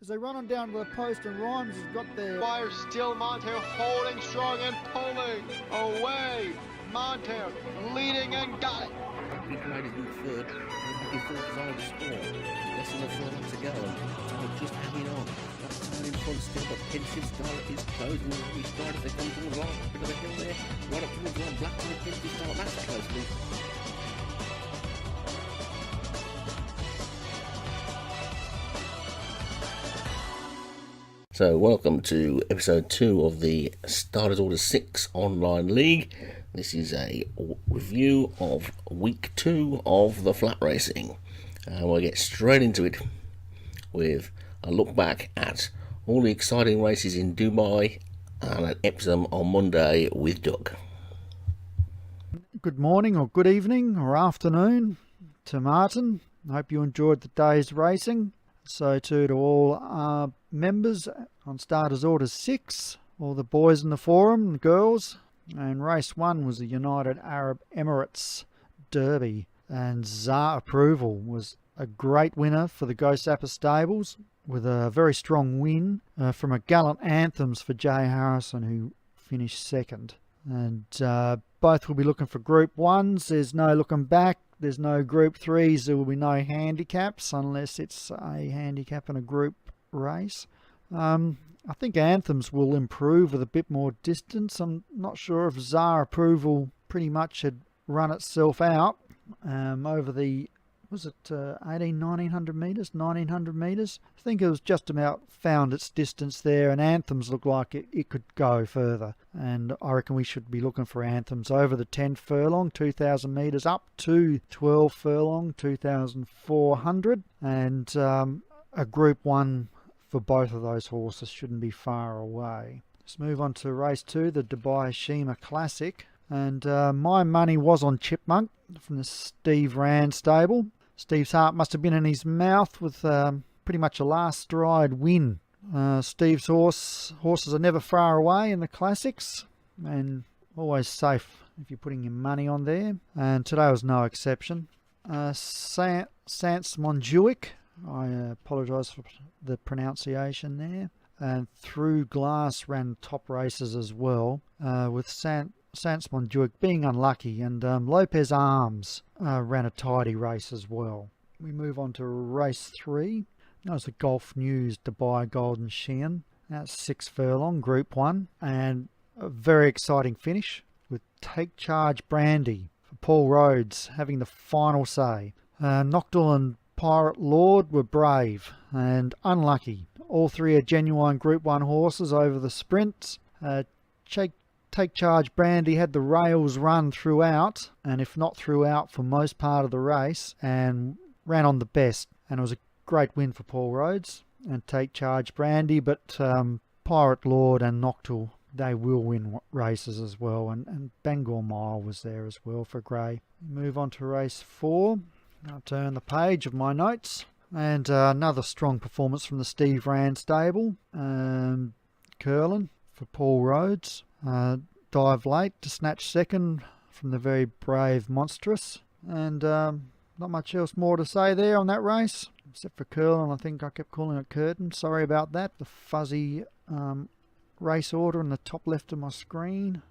as they run on down to the post, and Rhymes has got their Wire still Monteiro holding strong and pulling away. Monteiro leading and got it. Big Raiders in third, and looking forward to Zyme to score. Less than a furlong to go, and Zyme just hanging on. That time in front still, but Pensive Scarlet is closing the rubbish stride as they come towards the line. Bit of a hill there, right up towards the line. Blackpool and Pensive Scarlet, that's closely. So welcome to episode 2 of the Starters Order 6 online league. This is a review of week 2 of the flat racing. We'll get straight into it with a look back at all the exciting races in Dubai and at Epsom on Monday with Doug. good morning or good evening or afternoon to Martin. I hope you enjoyed the day's racing. So too to all our members on Starters Order 6, all the boys in the forum and girls. And race 1 was the United Arab Emirates Derby, and Czar Approval was a great winner for the Go Sapper stables, with a very strong win from a Gallant Anthems for Jay Harrison, who finished second. And both will be looking for Group 1s. There's no looking back. There's no Group 3s. There will be no handicaps unless it's a handicap in a group race. I think Anthems will improve with a bit more distance. I'm not sure if Czar Approval pretty much had run itself out over the, was it 1900 metres, 1900 metres? I think it was just about found its distance there, and Anthems looked like it could go further. And I reckon we should be looking for Anthems over the 10 furlong, 2,000 metres, up to 12 furlong, 2,400. And a Group 1 for both of those horses shouldn't be far away. Let's move on to race 2, the Dubai Shima Classic. And my money was on Chipmunk from the Steve Rand stable. Steve's heart must have been in his mouth with pretty much a last stride win. Steve's horses are never far away in the classics and always safe if you're putting your money on there. And today was no exception. Sans Montjuic, I apologise for the pronunciation there. And Through Glass ran top races as well, with Sans Montjuic being unlucky, and Lopez Arms ran a tidy race as well. We move on to race 3. That was the Golf News Dubai Golden Sheehan. That's 6 furlong, Group 1, and a very exciting finish with Take Charge Brandy for Paul Rhodes having the final say. Noctil and Pirate Lord were brave and unlucky. All three are genuine Group 1 horses over the sprints. Take Charge Brandy had the rails run throughout, and if not throughout, for most part of the race, and ran on the best. And it was a great win for Paul Rhodes and Take Charge Brandy, but Pirate Lord and Noctil, they will win races as well. And Bangor Mile was there as well for Gray. Move on to race 4. I'll turn the page of my notes. And another strong performance from the Steve Rand stable. Curlin for Paul Rhodes. Dive late to snatch second from the very brave Monstrous. And not much else more to say there on that race, except for Curlin. I think I kept calling it Curtin. Sorry about that. The fuzzy race order in the top left of my screen.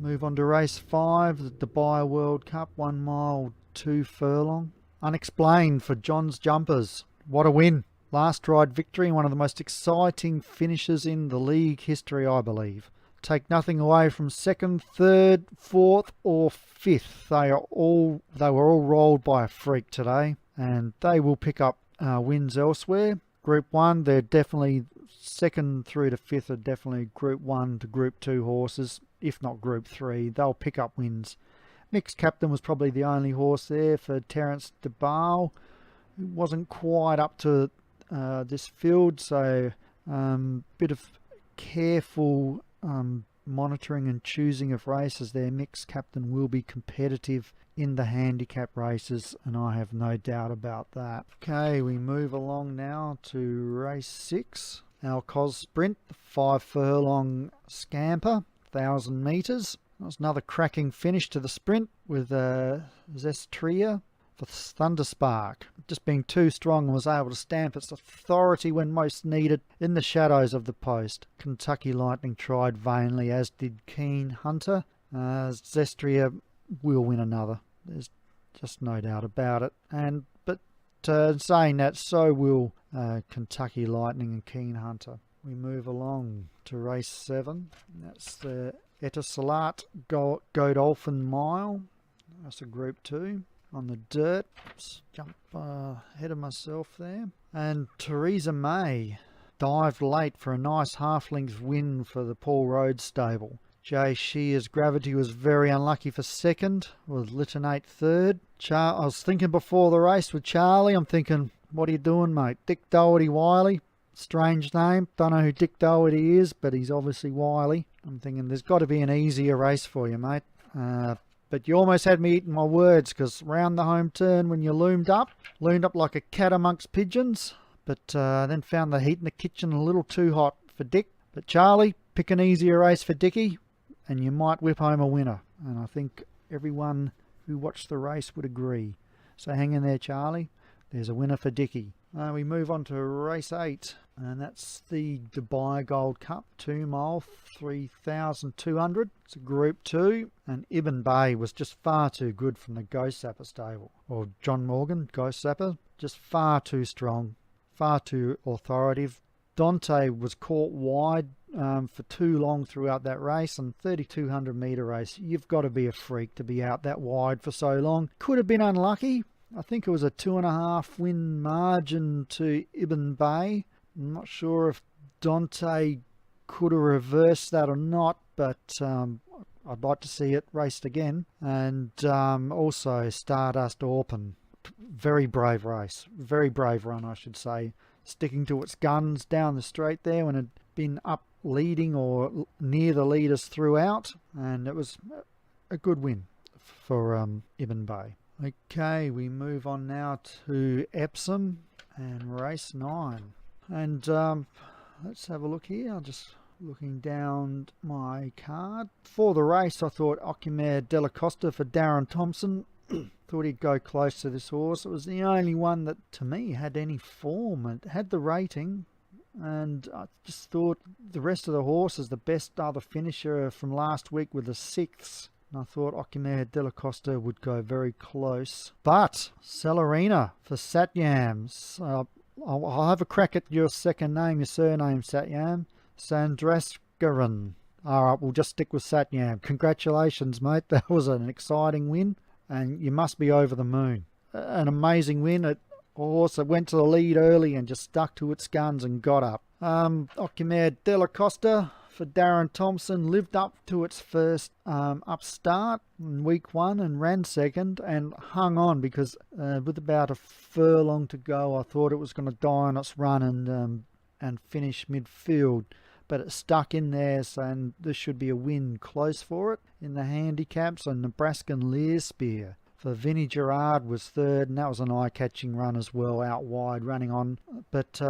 Move on to race 5, the Dubai World Cup, 1 mile, 2 furlong. Unexplained for John's Jumpers. What a win. Last ride victory, one of the most exciting finishes in the league history, I believe. Take nothing away from 2nd, 3rd, 4th or 5th. They were all rolled by a freak today, and they will pick up wins elsewhere. Group 1, they're definitely 2nd through to 5th are definitely Group 1 to Group 2 horses, if not Group 3. They'll pick up wins. Mixed Captain was probably the only horse there for Terence DeBarle, who wasn't quite up to this field, so bit of careful monitoring and choosing of races there. Mixed Captain will be competitive in the handicap races, and I have no doubt about that. Okay, we move along now to race 6. Our Cos Sprint, the 5 furlong scamper, 1,000 metres. That was another cracking finish to the sprint with Zestria for Thunderspark, just being too strong and was able to stamp its authority when most needed in the shadows of the post. Kentucky Lightning tried vainly, as did Keen Hunter. Zestria will win another. There's just no doubt about it. But saying that, so will Kentucky Lightning and Keen Hunter. We move along to race 7. That's the Etisalat Godolphin Mile. That's a Group 2 on the dirt. Oops, jump ahead of myself there. And Theresa May dived late for a nice half-length win for the Paul Rhodes stable. Jay Shear's Gravity was very unlucky for second, with Litonate third. I was thinking before the race with Charlie, I'm thinking, what are you doing, mate? Dick Doherty Wiley, strange name. Don't know who Dick Doherty is, but he's obviously Wiley. I'm thinking there's got to be an easier race for you, mate. But you almost had me eating my words, because round the home turn when you loomed up like a cat amongst pigeons, but then found the heat in the kitchen a little too hot for Dick. But Charlie, pick an easier race for Dickie, and you might whip home a winner. And I think everyone who watched the race would agree. So hang in there, Charlie. There's a winner for Dickie. We move on to race 8, and that's the Dubai Gold Cup, 2 mile, 3,200. It's a Group 2, and Ibn Bay was just far too good from the Ghost Sapper stable, or John Morgan, Ghost Sapper, just far too strong, far too authoritative. Dante was caught wide for too long throughout that race, and 3,200 metre race, you've got to be a freak to be out that wide for so long. Could have been unlucky. I think it was a 2.5 win margin to Ibn Bay. I'm not sure if Dante could have reversed that or not, but I'd like to see it raced again. And also Stardust Orphan. Very brave race. Very brave run, I should say. Sticking to its guns down the straight there when it had been up leading or near the leaders throughout. And it was a good win for Ibn Bay. Okay, we move on now to Epsom and race 9. And let's have a look here. I'm just looking down my card. For the race, I thought Ocumer Della Costa for Darren Thompson. Thought he'd go close to this horse. It was the only one that, to me, had any form. It had the rating. And I just thought the rest of the horses, the best other finisher from last week with the 6th. And I thought Ocumer Della Costa would go very close. But Celerina for Satyam. I'll have a crack at your second name, your surname, Satyam. Sandraskaran. All right, we'll just stick with Satyam. Congratulations, mate. That was an exciting win, and you must be over the moon. An amazing win. A horse that went to the lead early and just stuck to its guns and got up. Ocumer Della Costa for Darren Thompson lived up to its first upstart in week 1 and ran second and hung on because with about a furlong to go, I thought it was going to die on its run and finish midfield. But it stuck in there, and this should be a win close for it in the handicaps. And Nebraskan Learspear for Vinnie Gerard was third, and that was an eye-catching run as well, out wide, running on. But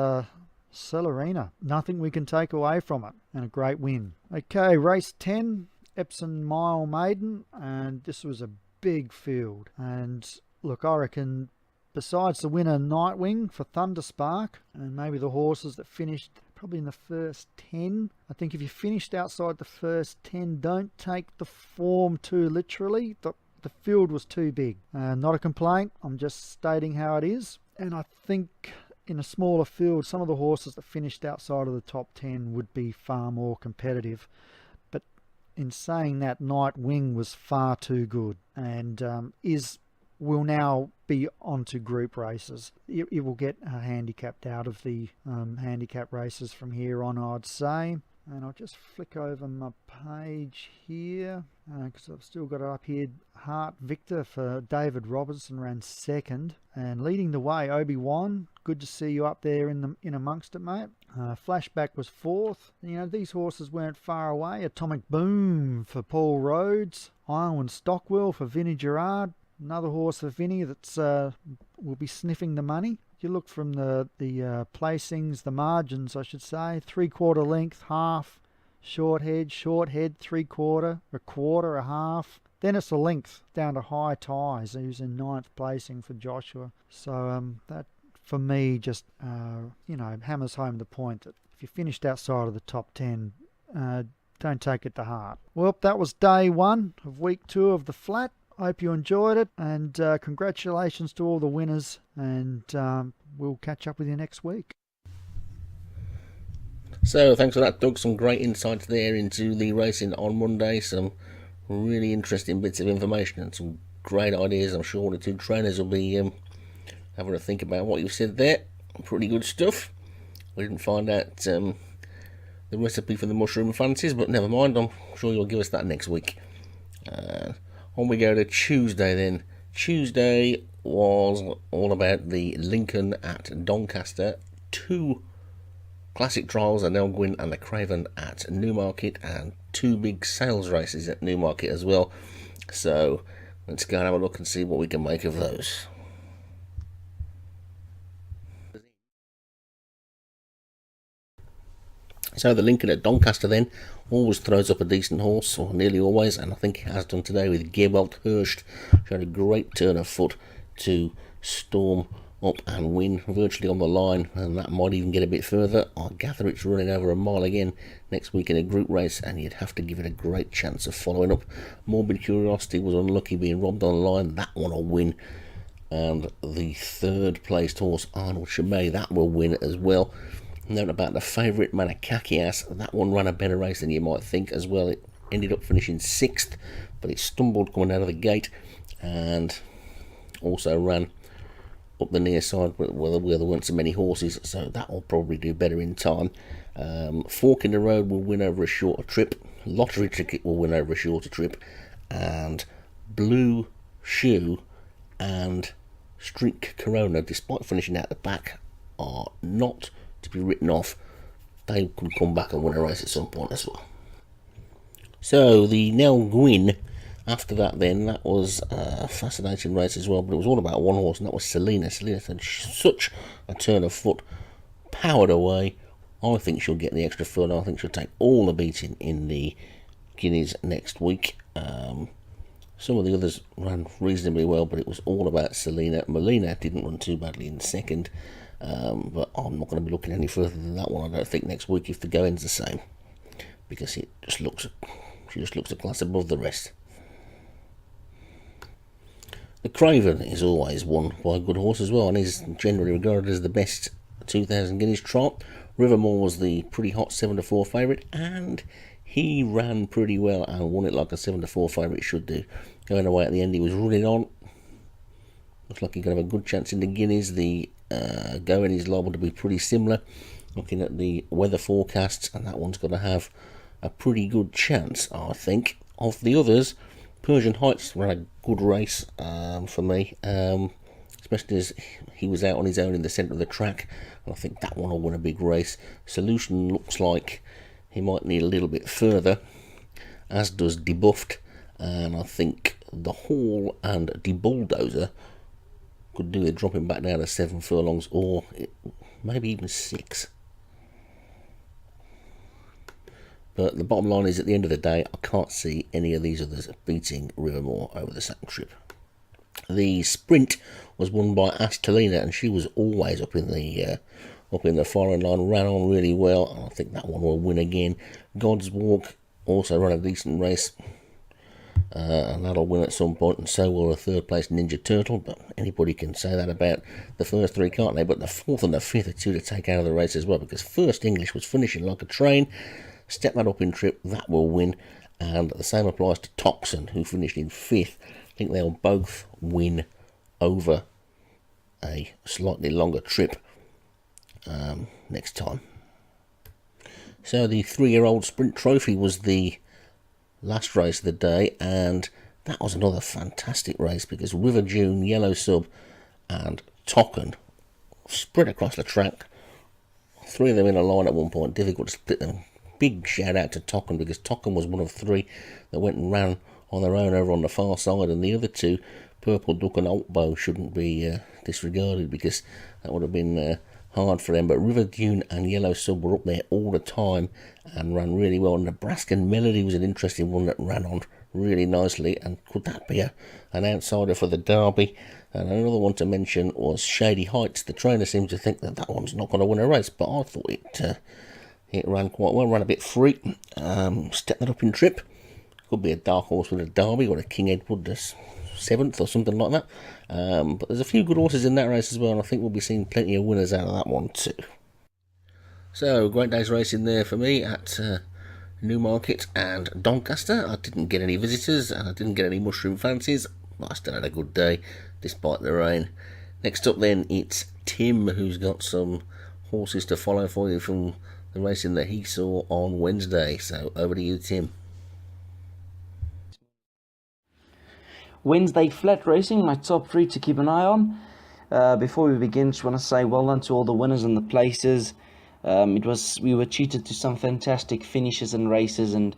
Celerina, nothing we can take away from it, and a great win. Okay, race 10, Epsom Mile Maiden, and this was a big field. And look, I reckon besides the winner Nightwing for Thunderspark, and maybe the horses that finished probably in the first 10. I think if you finished outside the first 10, don't take the form too literally. The field was too big. Not a complaint. I'm just stating how it is. And I think in a smaller field, some of the horses that finished outside of the top 10 would be far more competitive. But in saying that, Nightwing was far too good and will now be onto group races. It will get handicapped out of the handicap races from here on, I'd say. And I'll just flick over my page here because I've still got it up here. Hart Victor for David Robertson ran second, and leading the way Obi-Wan. Good to see you up there in amongst it, mate. Flashback was fourth. You know, these horses weren't far away. Atomic Boom for Paul Rhodes. Iron Stockwell for Vinnie Gerard. Another horse for Vinnie that's will be sniffing the money. You look from the placings, the margins, I should say. 3/4 length, half, short head, 3/4, a quarter, a half. Then it's a length down to High Ties, who's in 9th placing for Joshua. So that, for me, just, hammers home the point that if you finished outside of the top 10, don't take it to heart. Well, that was day 1 of week 2 of the flat. I hope you enjoyed it, and congratulations to all the winners, and we'll catch up with you next week. So thanks for that, Doug. Some great insights there into the racing on Monday. Some really interesting bits of information and some great ideas. I'm sure the 2 trainers will be having a think about what you've said there. Pretty good stuff. We didn't find out the recipe for the mushroom fancies, but never mind. I'm sure you'll give us that next week. On we go to Tuesday then. Tuesday was all about the Lincoln at Doncaster. 2 classic trials, a Nell Gwyn and a Craven at Newmarket, and 2 big sales races at Newmarket as well. So let's go and have a look and see what we can make of those. So the Lincoln at Doncaster then always throws up a decent horse, or nearly always, and I think it has done today with Gewalt Hurst. She had a great turn of foot to storm up and win virtually on the line, and that might even get a bit further. I gather it's running over a mile again next week in a group race, and you'd have to give it a great chance of following up. Morbid Curiosity was unlucky being robbed on the line. That one will win. And the 3rd placed horse, Arnold Chimay, that will win as well. Note about the favourite, Manakakias, that one ran a better race than you might think as well. It ended up finishing 6th, but it stumbled coming out of the gate, and also ran up the near side where there weren't so many horses, so that will probably do better in time. Fork in the Road will win over a shorter trip. Lottery Ticket will win over a shorter trip, and Blue Shoe and Streak Corona, despite finishing out the back, are not to be written off. They can come back and win a race at some point as well. So the Nell Gwyn, after that then, that was a fascinating race as well, but it was all about one horse, and that was Selena. Selena had such a turn of foot, powered away. I think she'll get the extra furlong. I think she'll take all the beating in the Guineas next week. Some of the others ran reasonably well, but it was all about Selena. Melina didn't run too badly in 2nd. But I'm not going to be looking any further than that one, I don't think, next week if the going's the same, because she just looks a class above the rest. The Craven is always won by a good horse as well, and is generally regarded as the best 2000 Guineas trot. Rivermore was the pretty hot 7-4 favourite, and he ran pretty well and won it like a 7-4 favourite should do. Going away at the end, he was running on. Looks like he could have a good chance in the Guineas. The going is liable to be pretty similar. Looking at the weather forecasts, and that one's going to have a pretty good chance, I think. Of the others, Persian Heights ran a good race for me, especially as he was out on his own in the centre of the track, and I think that one will win a big race. Solution looks like he might need a little bit further, as does Debuffed, and I think the Hall and Debulldozer could do it, dropping back down to 7 furlongs, or maybe even 6. But the bottom line is, at the end of the day, I can't see any of these others beating Rivermore over the second trip. The sprint was won by Astelina, and she was always up in the firing line, ran on really well, and I think that one will win again. God's Walk also ran a decent race, and that'll win at some point, and so will a 3rd place Ninja Turtle, but anybody can say that about the first 3, can't they? But the 4th and the 5th are 2 to take out of the race as well, because First English was finishing like a train. Step that up in trip, that will win, and the same applies to Toxin, who finished in 5th. I think they'll both win over a slightly longer trip next time. So the 3-year-old Sprint Trophy was the last race of the day, and that was another fantastic race, because River June, Yellow Sub and Tocken spread across the track. 3 of them in a line at one point, difficult to split them. Big shout out to Tocken, because Tocken was one of 3 that went and ran on their own over on the far side, and the other 2, Purple Duck and Altbow, shouldn't be disregarded, because that would have been hard for them. But River Dune and Yellow Sub were up there all the time and ran really well. Nebraskan Melody was an interesting one that ran on really nicely. And could that be an outsider for the Derby? And another one to mention was Shady Heights. The trainer seemed to think that one's not going to win a race, but I thought it ran quite well, ran a bit free, stepped that up in trip. Could be a dark horse with a Derby or a King Edward the 7th or something like that. But there's a few good horses in that race as well, and I think we'll be seeing plenty of winners out of that one too. So, great day's racing there for me at Newmarket and Doncaster. I didn't get any visitors and I didn't get any mushroom fancies, but I still had a good day despite the rain. Next up then, it's Tim, who's got some horses to follow for you from the racing that he saw on Wednesday. So over to you, Tim. Wednesday flat racing, my top 3 to keep an eye on. Before we begin, just want to say well done to all the winners and the places. We were treated to some fantastic finishes and races, and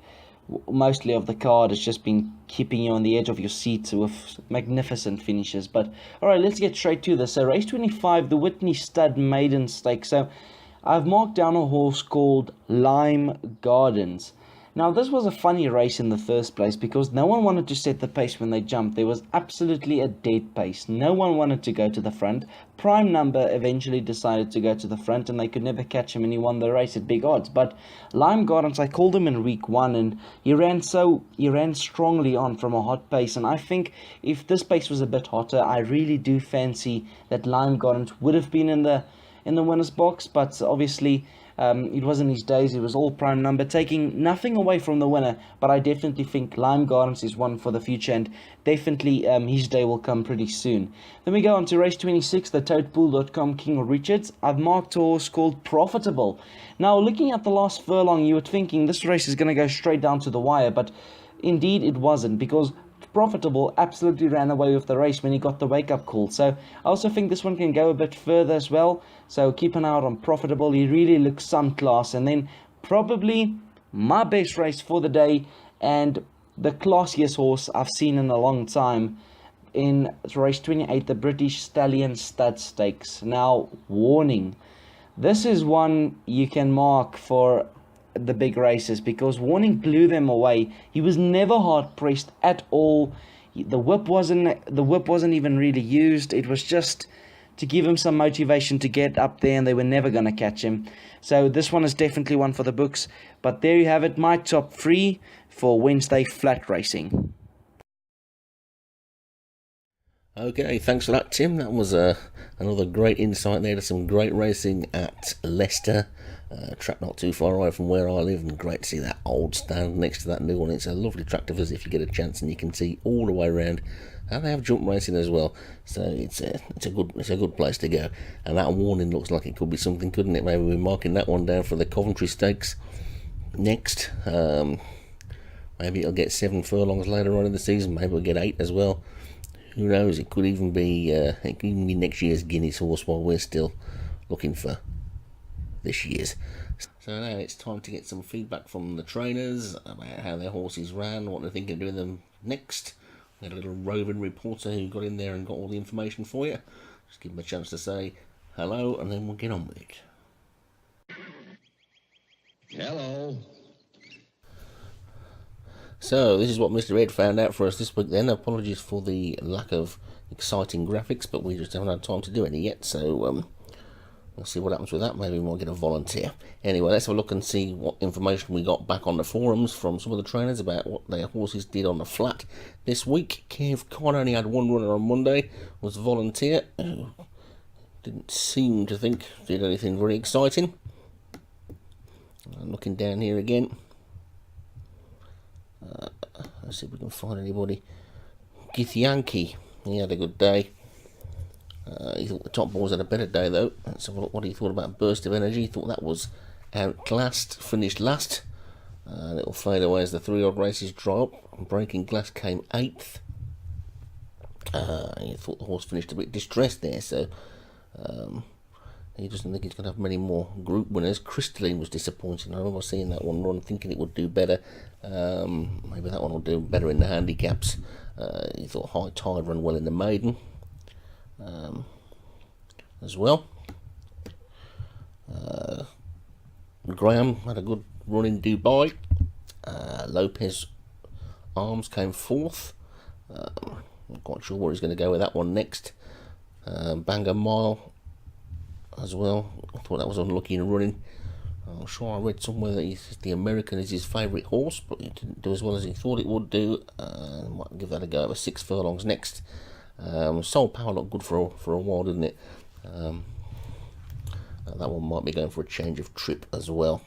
mostly of the card has just been keeping you on the edge of your seat with magnificent finishes. But alright, let's get straight to this. So race 25, the Whitney Stud Maiden Stakes. So I've marked down a horse called Lime Gardens. Now, this was a funny race in the first place because no one wanted to set the pace when they jumped. There was absolutely a dead pace. No one wanted to go to the front. Prime Number eventually decided to go to the front and they could never catch him, and he won the race at big odds. But Lime Gardens, I called him in week 1 and he ran strongly on from a hot pace. And I think if this pace was a bit hotter, I really do fancy that Lime Gardens would have been in the winner's box. But obviously it wasn't his days. It was all Prime Number, taking nothing away from the winner, but I definitely think Lime Gardens is one for the future, and definitely his day will come pretty soon. Then we go on to race 26, the Toadpool.com King Richards. I've marked a horse called Profitable. Now, looking at the last furlong, you were thinking this race is going to go straight down to the wire, but indeed it wasn't, because Profitable absolutely ran away with the race when he got the wake-up call. So I also think this one can go a bit further as well. So keep an eye out on Profitable. He really looks some class. And then probably my best race for the day and the classiest horse I've seen in a long time in race 28, the British Stallion Stud Stakes. Now, warning. This is one you can mark for the big races because Warning blew them away. He was never hard pressed at all. The whip wasn't even really used. It was just to give him some motivation to get up there, and they were never going to catch him. So this one is definitely one for the books. But there you have it, my top 3 for Wednesday flat racing. Okay, thanks for that, Tim. That was another great insight there to some great racing at Leicester. Track not too far away from where I live, and great to see that old stand next to that new one. It's a lovely track to visit if you get a chance, and you can see all the way around. And they have jump racing as well, so it's a good place to go. And that Warning looks like it could be something, couldn't it? Maybe we're marking that one down for the Coventry Stakes next. Maybe it'll get 7 furlongs later on in the season. Maybe we'll get 8 as well. Who knows? It could even be next year's Guinness horse while we're still looking for this year's. So now it's time to get some feedback from the trainers about how their horses ran, what they're thinking of doing them next. We had a little roving reporter who got in there and got all the information for you. Just give them a chance to say hello, and then we'll get on with it. Hello. So this is what Mr. Ed found out for us this week then. Apologies for the lack of exciting graphics, but we just haven't had time to do any yet, so we'll see what happens with that. Maybe we'll get a volunteer. Anyway, let's have a look and see what information we got back on the forums from some of the trainers about what their horses did on the flat this week. Kev Con only had one runner on Monday, was volunteer, who didn't seem to think did anything very exciting. I'm looking down here again. Let's see if we can find anybody. Githyanki, he had a good day. He thought the top boys had a better day though. Let's have a look what he thought about Burst of Energy. He thought that was outclassed, finished last. It'll fade away as the 3 odd races drop. Breaking Glass came 8th. He thought the horse finished a bit distressed there, so he doesn't think he's going to have many more group winners. Crystalline was disappointing. I remember seeing that one run, thinking it would do better. Maybe that one will do better in the handicaps. He thought High Tide ran well in the maiden as well. Graham had a good run in Dubai. Lopez Arms came fourth. Not quite sure where he's going to go with that one next. Bangor Mile as well. I thought that was unlucky in running. I'm sure I read somewhere that the American is his favourite horse, but he didn't do as well as he thought it would do. Might give that a go over 6 furlongs next. Soul Power looked good for a while, didn't it? That one might be going for a change of trip as well.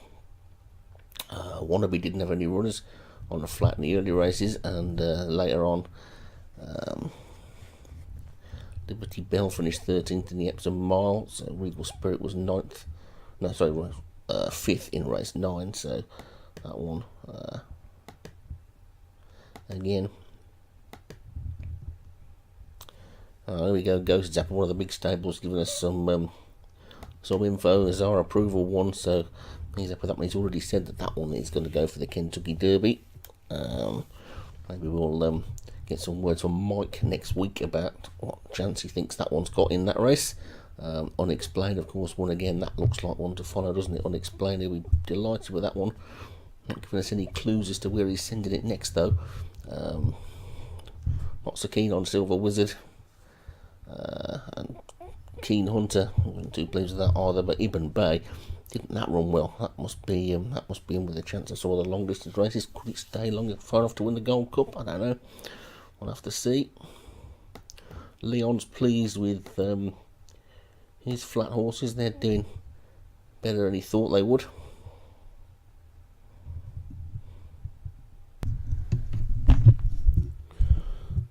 Wannabe didn't have any runners on the flat in the early races, and later on Liberty Bell finished 13th in the Epsom Mile, so Regal Spirit was 9th. No, sorry, 5th in race 9, so that one again. There we go, Ghost Zapper, one of the big stables, giving us some info as our approval one, so he's up with that one. He's already said that one is going to go for the Kentucky Derby. Maybe we'll get some words from Mike next week about what chance he thinks that one's got in that race. Unexplained, of course, one again. That looks like one to follow, doesn't it? Unexplained, he'll be delighted with that one. Not giving us any clues as to where he's sending it next, though. Not so keen on Silver Wizard and Keen Hunter. I wasn't too pleased with that either. But Ibn Bay, didn't that run well? That must be in with a chance. I saw the long distance races. Could it stay far enough to win the Gold Cup? I don't know. We'll have to see. Leon's pleased with his flat horses. They're doing better than he thought they would.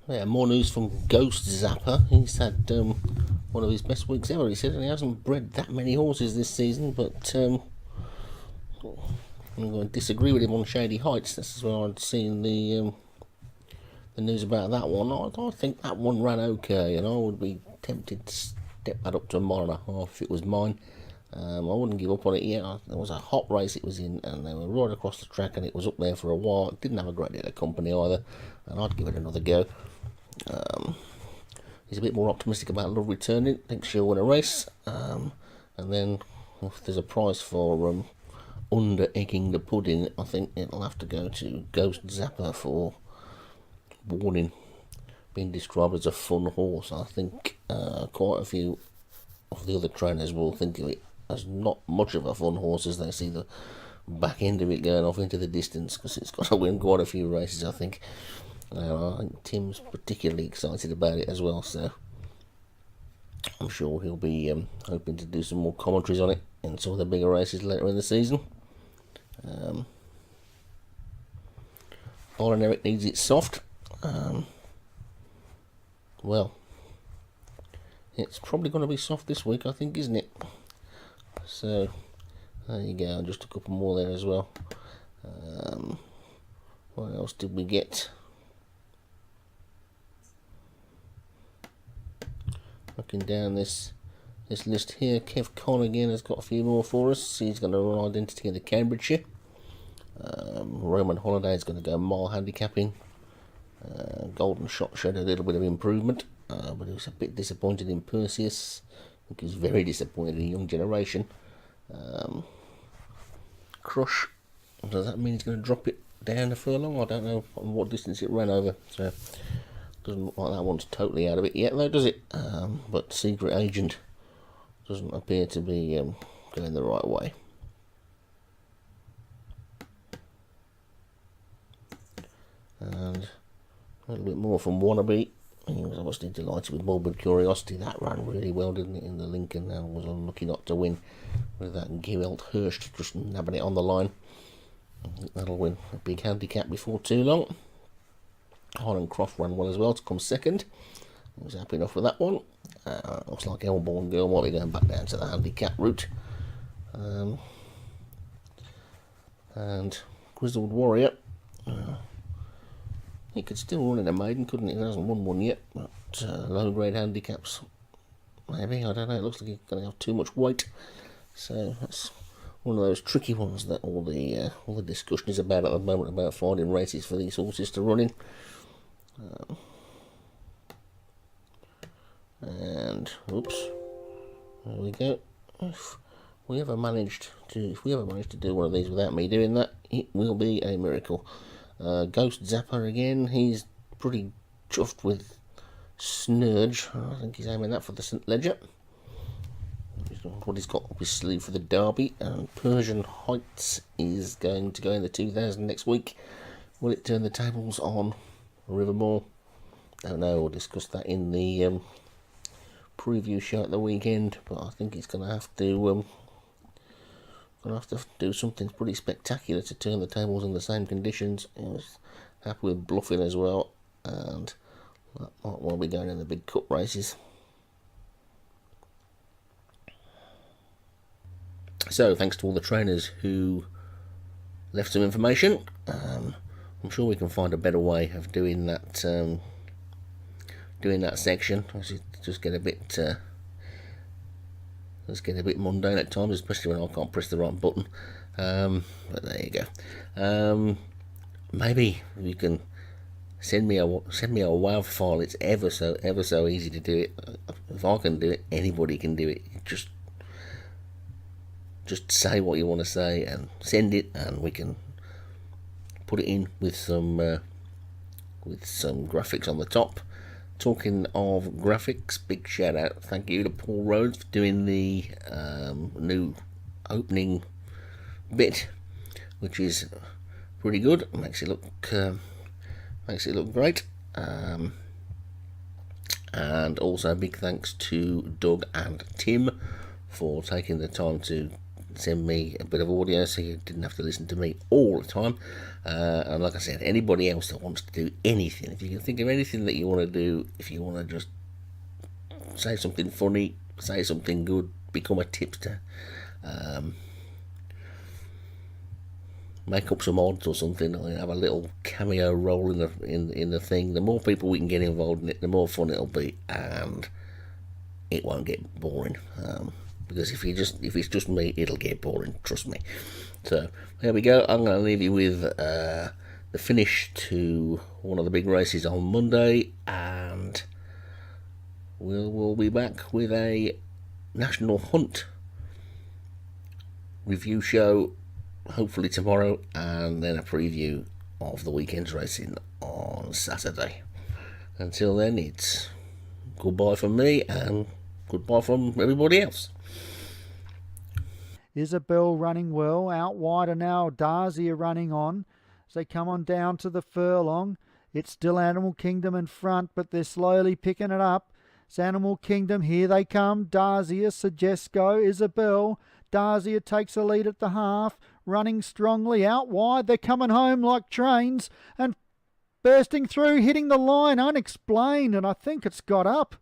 Yeah, more news from Ghost Zapper. He's had one of his best weeks ever, he said, and he hasn't bred that many horses this season, but I'm going to disagree with him on Shady Heights. This is where I'd seen the news about that one. I think that one ran okay, and I would be tempted to step that up to a mile and a half if it was mine. I wouldn't give up on it yet. There was a hot race it was in, and they were right across the track, and it was up there for a while. It didn't have a great deal of company either, and I'd give it another go. He's a bit more optimistic about Love returning. Thinks she'll win a race, and then if there's a prize for under-egging the pudding, I think it'll have to go to Ghost Zapper for Warning, being described as a fun horse. I think quite a few of the other trainers will think of it as not much of a fun horse as they see the back end of it going off into the distance, because it's got to win quite a few races, I think. I think Tim's particularly excited about it as well, so I'm sure he'll be hoping to do some more commentaries on it in some of the bigger races later in the season. Byron Eric needs it soft. Well, it's probably going to be soft this week, I think, isn't it? So there you go, just a couple more there as well. What else did we get? Looking down this list here, Kev Conn again has got a few more for us. He's going to run Identity in the Cambridgeshire. Roman Holiday is going to go mile handicapping. Golden Shot showed a little bit of improvement, but he was a bit disappointed in Perseus. I think he was very disappointed in Young Generation. Crush, does that mean he's going to drop it down a furlong? I don't know on what distance it ran over, so doesn't look like that one's totally out of it yet, though, does it? But Secret Agent doesn't appear to be going the right way. And a little bit more from Wannabe. He was obviously delighted with Morbid Curiosity. That ran really well, didn't it, in the Lincoln? And was unlucky not to win with that Gewelt Hurst just nabbing it on the line. I think that'll win a big handicap before too long. Holland Croft ran well as well to come second. He was happy enough with that one. Looks like Elborn Girl might be going back down to the handicap route. And Grizzled Warrior. He could still run in a maiden, couldn't he? He hasn't won one yet, but low grade handicaps, maybe, I don't know. It looks like he's going to have too much weight, so that's one of those tricky ones that all the discussion is about at the moment, about finding races for these horses to run in. And oops, there we go. If we ever managed to do one of these without me doing that, it will be a miracle. Ghost Zapper again, he's pretty chuffed with Snurge. I think he's aiming that for the St Ledger. What he's got up his sleeve for the Derby. And Persian Heights is going to go in the 2000 next week. Will it turn the tables on Rivermore? Don't know, we'll discuss that in the preview show at the weekend, but I think it's going to have to do something pretty spectacular to turn the tables in the same conditions. He was happy with bluffing as well, and that might well be going in the big cup races. So thanks to all the trainers who left some information. I'm sure we can find a better way of doing that section. Just get a bit mundane at times, especially when I can't press the right button. But there you go. Maybe you can send me a WAV file. It's ever so easy to do it. If I can do it, anybody can do it. Just say what you want to say and send it, and we can put it in with some graphics on the top. Talking of graphics, big shout out, thank you to Paul Rhodes for doing the new opening bit, which is pretty good. Makes it look great. And also big thanks to Doug and Tim for taking the time to send me a bit of audio so you didn't have to listen to me all the time. And like I said, anybody else that wants to do anything, if you can think of anything that you want to do, if you want to just say something funny, say something good, become a tipster, make up some odds or something, or have a little cameo role in the thing, the more people we can get involved in it, the more fun it'll be, and it won't get boring. Because if it's just me, it'll get boring, trust me. So there we go. I'm going to leave you with the finish to one of the big races on Monday, and we'll be back with a National Hunt review show hopefully tomorrow, and then a preview of the weekend's racing on Saturday. Until then, it's goodbye from me and goodbye from everybody else. Isabel running well. Out wider now, Darcy are running on. As they come on down to the furlong, it's still Animal Kingdom in front, but they're slowly picking it up. It's Animal Kingdom, here they come. Darcy, Sugesco, Isabel. Darcy takes a lead at the half, running strongly out wide. They're coming home like trains and bursting through, hitting the line, Unexplained, and I think it's got up.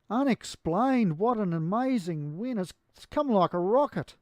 Unexplained, what an amazing win. It's come like a rocket.